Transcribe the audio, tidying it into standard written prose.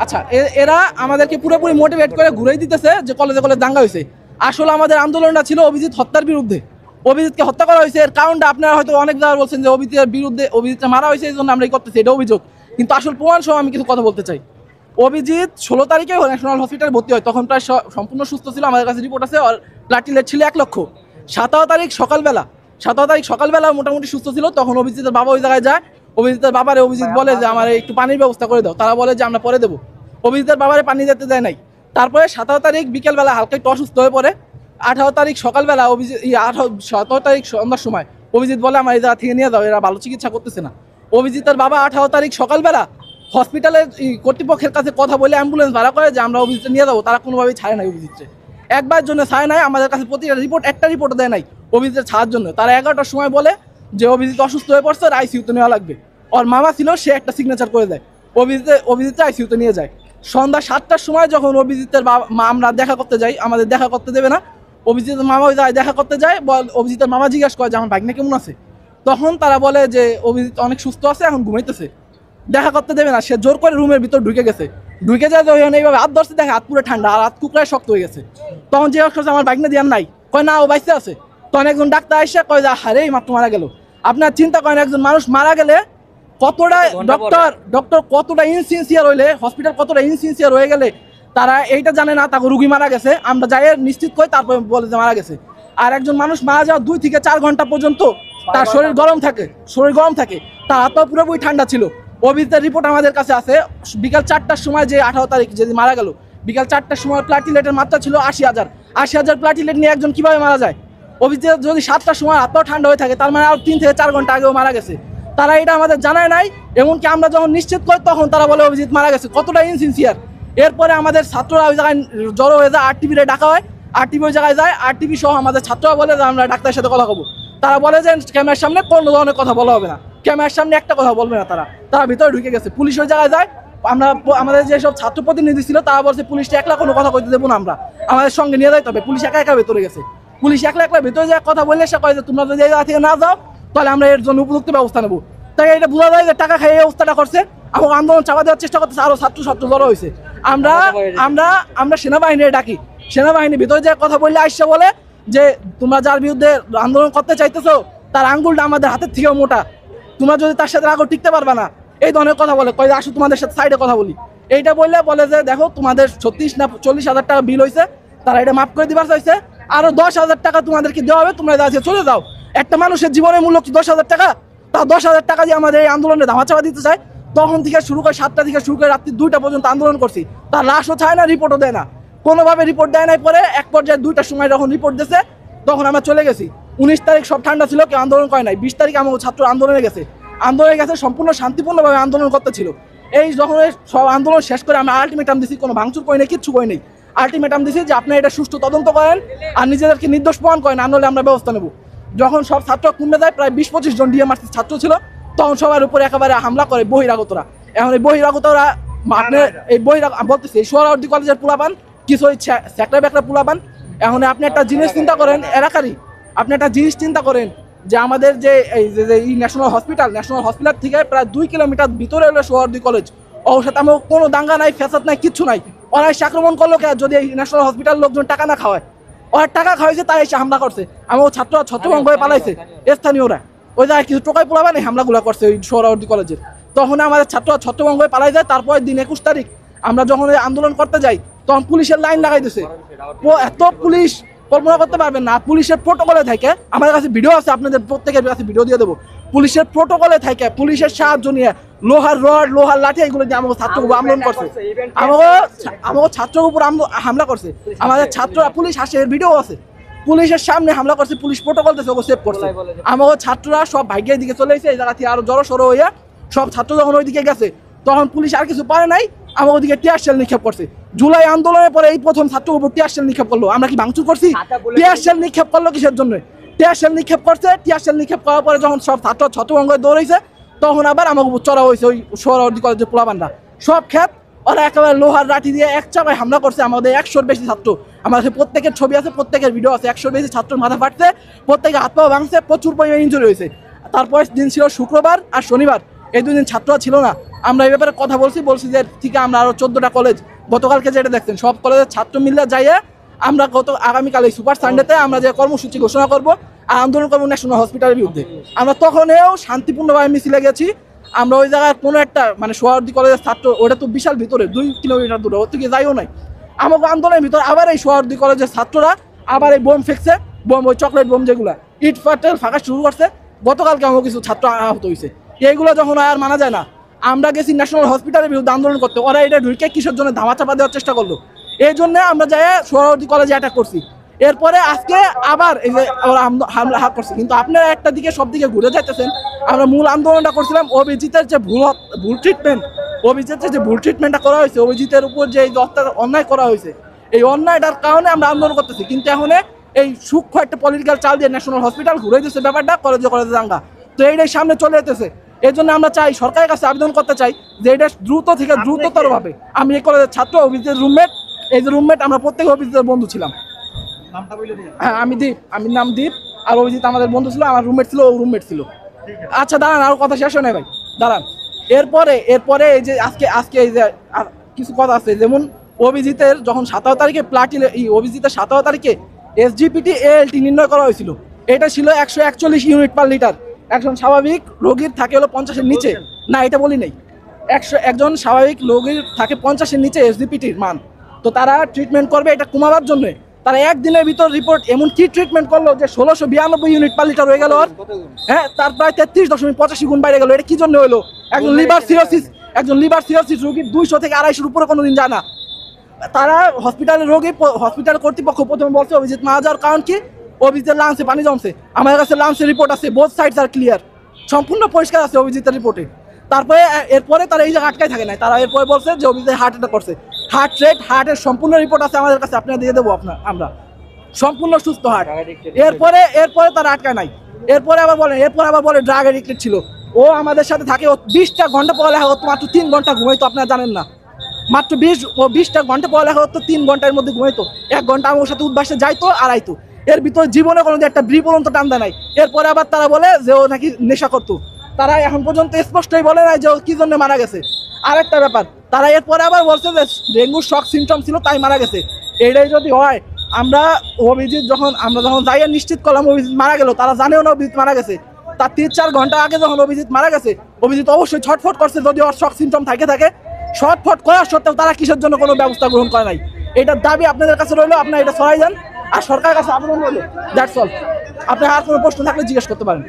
আচ্ছা, এরা আমাদেরকে পুরোপুরি মোটিভেট করে ঘুরেই দিতেছে যে কলেজে কলেজে দাঙ্গা হয়েছে। আসলে আমাদের আন্দোলনটা ছিল অভিজিৎ হত্যার বিরুদ্ধে। অভিজিৎকে হত্যা করা হয়েছে, এর কারণটা আপনারা হয়তো অনেক জায়গায় বলছেন যে অভিজিতের বিরুদ্ধে, অভিজিৎটা মারা হয়েছে এই জন্য আমরা এই করতেছি, এটা অভিযোগ। কিন্তু আসল প্রমাণ সহ আমি কিছু কথা বলতে চাই। অভিজিৎ 16 তারিখে ন্যাশনাল হসপিটালে ভর্তি হয়, তখন প্রায় সম্পূর্ণ সুস্থ ছিল, আমাদের কাছে রিপোর্ট আছে। আর প্লাটিলেট ছিল 1 লক্ষ। 17 তারিখ সকালবেলা মোটামুটি সুস্থ ছিল, তখন অভিজিতের বাবা ওই জায়গায় যায়। অভিজিতের বাবারে অভিজিৎ বলে যে আমার একটু পানির ব্যবস্থা করে দাও, তারা বলে যে আমরা পরে দেবো। অভিজিতের বাবারে পানি যেতে দেয় নাই। তারপরে 17 তারিখ বিকেলবেলা হালকা একটু অসুস্থ হয়ে পড়ে। 18 তারিখ সকালবেলা 17 তারিখ সন্ধ্যার সময় অভিজিৎ বলে আমার এই জায়গা থেকে নিয়ে যাও, এরা ভালো চিকিৎসা করতেছে না। অভিজিতের বাবা 18 তারিখ সকালবেলা হসপিটালের কর্তৃপক্ষের কাছে কথা বলে অ্যাম্বুলেন্স ভাড়া করে যে আমরা অভিজিৎ নিয়ে যাবো, তারা কোনোভাবেই ছাড়ে নাই অভিজিৎকে। একবার জন্য ছাড়ে নাই, আমাদের কাছে প্রতিটা রিপোর্ট, একটা রিপোর্ট দেয় নাই অভিজিতের ছাড়ার জন্য। তারা 11টার সময় বলে যে অভিজিৎ অসুস্থ হয়ে পড়ছে, আইসিইউতে নেওয়া লাগবে। ওর মামা ছিল, সে একটা সিগনেচার করে দেয়, অভিজিৎকে আইসিইউতে নিয়ে যায়। সন্ধ্যা 7টার সময় যখন অভিজিতের আমরা দেখা করতে যাই, আমাদের দেখা করতে দেবে না, অভিজিতের মামা ওই জায়গায় দেখা করতে যায়। অভিজিতের মামা জিজ্ঞাসা করে যে আমার ভাগ্নে কেমন আছে, তখন তারা বলে যে অভিজিৎ অনেক সুস্থ আছে, এখন ঘুমাইতেছে, দেখা করতে দেবে না। সে জোর করে রুমের ভিতর ঢুকে গেছে, ঢুকে যায় এইভাবে হাত ধরছে, দেখে হাত পুরো ঠান্ডা আর হাত কুকড়ায় শক্ত হয়ে গেছে। তখন জিজ্ঞাসা করছে আমার ভাগ্নে দিয়ার নাই, কয় না ও বাইসে আছে। তখন একজন ডাক্তার এসে কয় যে হারে মাত্র মারা গেল। আপনার চিন্তা করেন একজন মানুষ মারা গেলে কতটা ডক্টর কতটা ইনসিনসিয়ার হইলে, হসপিটাল কতটা ইনসিনসিয়ার হয়ে গেলে তারা এইটা জানে না তাকে রুগী মারা গেছে, আমরা যাই নিশ্চিত করি তারপরে বলে যে মারা গেছে। আর একজন মানুষ মারা যাওয়ার 2 থেকে 4 ঘন্টা পর্যন্ত তার শরীর গরম থাকে, তার হাত পা পুরোপুরি ঠান্ডা ছিল। অভিজিতের রিপোর্ট আমাদের কাছে আছে, বিকাল 4টার সময় যে 18 তারিখ যেদিন মারা গেল, বিকাল 4টার সময় প্লাটিলেটের মাত্রা ছিল 80,000 প্লাটিলেট নিয়ে একজন কিভাবে মারা যায়? অভিজিৎ যদি 7টার সময় হাত পা ঠান্ডা হয়ে থাকে, তার মানে আর 3 থেকে 4 ঘন্টা আগেও মারা গেছে। তারা এটা আমাদের জানায় নাই, এমনকি আমরা যখন নিশ্চিত করি তখন তারা বলে অভিজিৎ মারা গেছে। কতটা ইনসিনসিয়ার! এরপরে আমাদের ছাত্ররা ওই জায়গায় জড়ো হয়ে যায়, আরটিভিরে ডাকা হয়, আরটিভি ওই জায়গায় যায়, আরটিভি সহ আমাদের ছাত্ররা বলে যে আমরা ডাক্তারের সাথে কথা বলবো। তারা বলে যে ক্যামেরার সামনে কোনো ধরনের কথা বলা হবে না, ক্যামেরার সামনে একটা কথা বলবে না। তারা ভিতরে ঢুকে গেছে। পুলিশ ওই জায়গায় যায়, আমাদের যেসব ছাত্র প্রতিনিধি ছিল তারা বলছে পুলিশটা একলা কোনো কথা কইতে দেবো না, আমরা আমাদের সঙ্গে নিয়ে যাইতে হবে। পুলিশ একা ভেতরে গেছে, পুলিশ একলা ভেতরে যায় কথা বললে সে কয় যে তোমরা যদি এই জায়গা থেকে না যাও তাহলে আমরা এর জন্য উপযুক্ত ব্যবস্থা নেবো। তাই এটা বোঝা যায় যে টাকা খাইয়ে এই অবস্থাটা করছে, এবং আন্দোলন চাপা দেওয়ার চেষ্টা করতেছে, আরো ছাত্র জড়ো হয়েছে। আমরা সেনাবাহিনী ডাকি, সেনাবাহিনী ভিতরে যে কথা বললে আইসা বলে যে তোমরা যার বিরুদ্ধে আন্দোলন করতে চাইতেছো তার আঙ্গুলটা আমাদের হাতের থেকেও মোটা, তোমরা যদি তার সাথে আগে টিকতে পারবা না, এই ধরনের কথা বলে। কয় আসো তোমাদের সাথে সাইডে কথা বলি, এইটা বলে যে দেখো তোমাদের 36 না 40,000 টাকা বিল হয়েছে, তারা এটা মাফ করে দিবার চাইছে, আরো 10,000 টাকা তোমাদেরকে দেওয়া হবে, তোমরা যাচ্ছে চলে যাও। একটা মানুষের জীবনের মূল্য কি 10,000 টাকা? তা 10,000 টাকা দিয়ে আমাদের এই আন্দোলনে ধামাচাপা দিতে চায়। তখন থেকে শুরু করে 7টা থেকে শুরু করে রাত্রি 2টা পর্যন্ত আন্দোলন করছি, তার লাশও চায় না, রিপোর্টও দেয় না, কোনোভাবে রিপোর্ট দেয় নাই। পরে এক পর্যায়ে 2টার সময় যখন রিপোর্ট দিয়েছে তখন আমরা চলে গেছি। 19 তারিখ সব ঠান্ডা ছিল, কেউ আন্দোলন করে নাই। 20 তারিখ আমার ছাত্র আন্দোলনে গেছে সম্পূর্ণ শান্তিপূর্ণভাবে আন্দোলন করতে ছিল। এই যখন সব আন্দোলন শেষ করে আমরা আলটিমেটাম দিছি, কোনো ভাঙচুর করি নাই, কিচ্ছু করি নাই, আলটিমেটাম দিছি যে আপনি এটা সুষ্ঠু তদন্ত করেন আর নিজেদেরকে নির্দোষ প্রমাণ করেন, না হলে আমরা ব্যবস্থা নেব। যখন সব ছাত্র কমে যায়, প্রায় 20-25 জন ডিএমআরসি ছাত্র ছিল, তখন সবার উপরে একেবারে হামলা করে বহিরাগতরা। এখন এই বহিরাগতরা বলতেছে সোহরাওয়ার্দী কলেজের পোলাপান, কিছু ওই স্যাকরা ব্যাকরা পোলাপান। এখন আপনি একটা জিনিস চিন্তা করেন, এলাকারই আপনি একটা জিনিস চিন্তা করেন যে আমাদের যে এই যে ন্যাশনাল হসপিটাল থেকে প্রায় 2 কিলোমিটার ভিতরে হলো সোহরাওয়ার্দী কলেজ। ওর সাথে আমার কোনো দাঙ্গা নাই, ফ্যাসাদ নাই, কিচ্ছু নাই। ওরা এসে আক্রমণ করলো কে? যদি এই ন্যাশনাল হসপিটাল লোকজন টাকা না খাওয়ায়, ওরা টাকা খাওয়াইছে, তাই এসে হামলা করছে। আমার ছাত্ররা ছত্রভঙ্গ হয়ে পালাইছে, স্থানীয়রা ওই জায়গায় কিছু টোকাই পোলাবেন এই হামলাগুলো করছে ওই সোহরাওয়ার্দী কলেজের। তখন আমাদের ছাত্ররা ছত্রভঙ্গ হয়ে পালাই যায়। তারপরের দিন 21 তারিখ আমরা যখন আন্দোলন করতে যাই, তখন পুলিশের লাইন লাগাই দিছে। এত পুলিশ কল্পনা করতে পারবেন না। পুলিশের প্রোটোকলে থাকে, আমাদের কাছে ভিডিও আছে, আপনাদের প্রত্যেকের কাছে ভিডিও দিয়ে দেবো। পুলিশের প্রোটোকলে থাকে, পুলিশের সাহায্য নিয়ে লোহার রড, লোহার লাঠি এগুলো দিয়ে আমাকে ছাত্র উপর আন্দোলন করছে, আমাকে ছাত্রের উপর হামলা করছে। আমাদের ছাত্ররা, পুলিশ আসে, এর ভিডিও আছে, পুলিশের সামনে হামলা করছে, পুলিশ প্রোটোকল থেকে ওকে সেভ করছে। আমাকে ছাত্ররা সব ভাগ্যের দিকে চলে এসেছে, এই জায়গা থেকে আরো জড়ো সড়ো হইয়া সব ছাত্র যখন ওইদিকে গেছে, তখন পুলিশ আর কিছু পারে নাই, আমার ওদিকে টিয়ার শেল নিক্ষেপ করছে। জুলাই আন্দোলনের পরে এই প্রথম ছাত্র উপর টিয়ার শেল নিক্ষেপ করলো। আমরা কি ভাঙচুর করছি? টিয়ার শেল নিক্ষেপ করলো কিসের জন্য? টিয়ার শেল নিক্ষেপ করছে। টিয়ার শেল নিক্ষেপ করার পরে যখন সব ছাত্র ছত্রভঙ্গ দৌড়াইছে, তখন আবার আমার উপর চড়া হয়েছে ওই সোহরাওয়ার্দী কলেজের পোলাপানরা। সব ক্ষেত ওরা একেবারে লোহার লাঠি দিয়ে এক চাপায় হামলা করছে। আমাদের 100-র বেশি ছাত্র, আমাদের প্রত্যেকের ছবি আছে, প্রত্যেকের ভিডিও আছে। 100-র বেশি ছাত্র মাথা ফাটছে, প্রত্যেকে হাত পা ভাঙছে, প্রচুর পরিমাণে ইনজুরি হয়েছে। তারপর দিন ছিল শুক্রবার আর শনিবার, এই 2 দিন ছাত্ররা ছিল না। আমরা এই ব্যাপারে কথা বলছি যে ঠিক আমরা আরো 14টা কলেজ গতকালকে যেটা দেখছেন সব কলেজের ছাত্র মিলে যাইয়ে আমরা আগামীকাল এই সুপার সানডেতে আমরা যে কর্মসূচি ঘোষণা করব আর আন্দোলন করবো ন্যাশনাল হসপিটালের বিরুদ্ধে। আমরা তখনও শান্তিপূর্ণভাবে মিছিলে গেছি। আমরা ওই জায়গায় কোনো একটা মানে সোহরাওয়ার্দী কলেজের ছাত্র, ওটা তো বিশাল ভিতরে 2 কিলোমিটার দূরে, ওর থেকে যাইও নাই। আমাকে আন্দোলনের ভিতরে আবার এই সোহরাওয়ার্দী কলেজের ছাত্ররা আবার এই বোম ফেকছে, বোম ওই চকলেট বোম যেগুলা ইট ফাটেল ফাঁকা শুরু করছে। গতকালকে আমার কিছু ছাত্র আহত হয়েছে। এইগুলো যখন আর মানা যায় না, আমরা গেছি ন্যাশনাল হসপিটালের বিরুদ্ধে আন্দোলন করতে, ওরা এটা ঢুকে কিসের জন্য ধামাচাপা দেওয়ার চেষ্টা করলো। এই জন্য আমরা যাই সোহরাওয়ার্দী কলেজে অ্যাটাক করছি। এরপরে আজকে আবার এই যে ওরা হামলা করছে। কিন্তু আপনারা একটা দিকে সব দিকে ঘুরে যাইতেছেন। আমরা মূল আন্দোলনটা করছিলাম অভিজিতের যে ভুল ট্রিটমেন্ট, অভিজিতের যে ভুল ট্রিটমেন্টটা করা হয়েছে, অভিজিতের উপর যে অন্যায় করা হয়েছে, এই অন্যায়টার কারণে আমরা আন্দোলন করতেছি। কিন্তু এখন এই সূক্ষ্ম একটা পলিটিক্যাল চাল দিয়ে ন্যাশনাল হসপিটাল ঘুরে দিচ্ছে ব্যাপারটা, কলেজে দাঙ্গা। তো এইটাই সামনে চলে যেতেছে। এই জন্য আমরা চাই, সরকারের কাছে আবেদন করতে চাই যে এটা দ্রুত থেকে দ্রুততরভাবে, আমি এই কলেজের ছাত্র, অভিজিতের রুমমেট, এই যে রুমমেট আমরা প্রত্যেকে অভিজিতের বন্ধু ছিলাম। হ্যাঁ আমি দীপ, আমি নাম দীপ, আর অভিজিৎ আমাদের বন্ধু ছিল, আমার রুমমেট ছিল, ও রুমমেট ছিল। আচ্ছা দাঁড়ান, আর কথা শেষ হয় না ভাই, দাঁড়ান। এরপরে এই যে আজকে এই যে কিছু কথা আছে, যেমন অভিজিতের যখন 17 তারিখে অভিজিতের 17 তারিখে এসজিপিটি এএলটি নির্ণয় করা হয়েছিল, এটা ছিল 141 ইউনিট পার লিটার। একজন স্বাভাবিক রোগীর থাকে হলো 50-এর নিচে, না এটা বলি নাই, একজন স্বাভাবিক রোগীর থাকে 50-এর নিচে এসজিপিটির মান। তো তারা ট্রিটমেন্ট করবে এটা কমাবার জন্য, তারা একদিনের ভিতর রিপোর্ট এমন কি ট্রিটমেন্ট করলো যে 1692 ইউনিট পার লিটার হয়ে গেল। হ্যাঁ, তার প্রায় 33.85 গুণ বাইরে গেল। এটা কি জন্য হলো? একজন লিভার সিরোসিস রোগীর 200 থেকে 250-এর উপরে কোনোদিন যায় না। তারা হসপিটাল কর্তৃপক্ষ প্রথমে বলছে অভিজিৎ মারা যাওয়ার কারণ কি, অভিজিতের লাংসে পানি জমছে। আমার কাছে লাংসের রিপোর্ট আছে, বোথ সাইডস আর ক্লিয়ার, সম্পূর্ণ পরিষ্কার আছে অভিজিতের রিপোর্টে। এরপরে তারা এই জায়গায় আটকায় থাকে নাই, তারা এরপরে বলছে যে অভিজিৎ হার্ট অ্যাটাক করছে। হার্টের সম্পূর্ণ রিপোর্ট আছে আমাদের কাছে, আপনারা দিয়ে দেবো আমরা সম্পূর্ণ সুস্থ হার্ট। এরপরে তারা আটকায় নাই। এরপরে আবার বলে ড্রাগ এডিক্টেড ছিল। ও আমাদের সাথে থাকে, ও 20টা ঘন্টা পড়ালেখা করতো, মাত্র 3 ঘন্টা ঘুমাইতো। আপনারা জানেন না, মাত্র 20টা ঘন্টা পড়ালেখা করতো, 3 ঘন্টার মধ্যে ঘুমাইতো। 1 ঘন্টা আমার সাথে উদ্বাসে যাইতো আর আইতো। এর ভিতরে জীবনে কোনো একটা ব্রি পর্যন্ত টান্দা নাই। এরপরে আবার তারা বলে যে ও নাকি নেশা করতো। তারা এখন পর্যন্ত স্পষ্টই বলে নাই যে ও কি জন্য মারা গেছে। আরেকটা ব্যাপার, তারা এরপরে আবার বলছে যে ডেঙ্গুর শক সিমটম ছিল তাই মারা গেছে। এইটাই যদি হয়, আমরা যখন যাইয়া নিশ্চিত করলাম অভিজিৎ মারা গেল, তারা জানেও না অভিজিৎ মারা গেছে। তার 3-4 ঘন্টা আগে যখন অভিজিৎ মারা গেছে, অভিজিৎ অবশ্যই ছটফট করছে, যদি ওর শক সিমটম থাকে। ছটফট করার সত্ত্বেও তারা কিসের জন্য কোনো ব্যবস্থা গ্রহণ করে নাই, এটার দাবি আপনাদের কাছে রইলো। আপনারা এটা সরাই যান, আর সরকারের কাছে আবেদন রইলো। That's all. আপনি আর কোনো প্রশ্ন থাকলে জিজ্ঞেস করতে পারেন।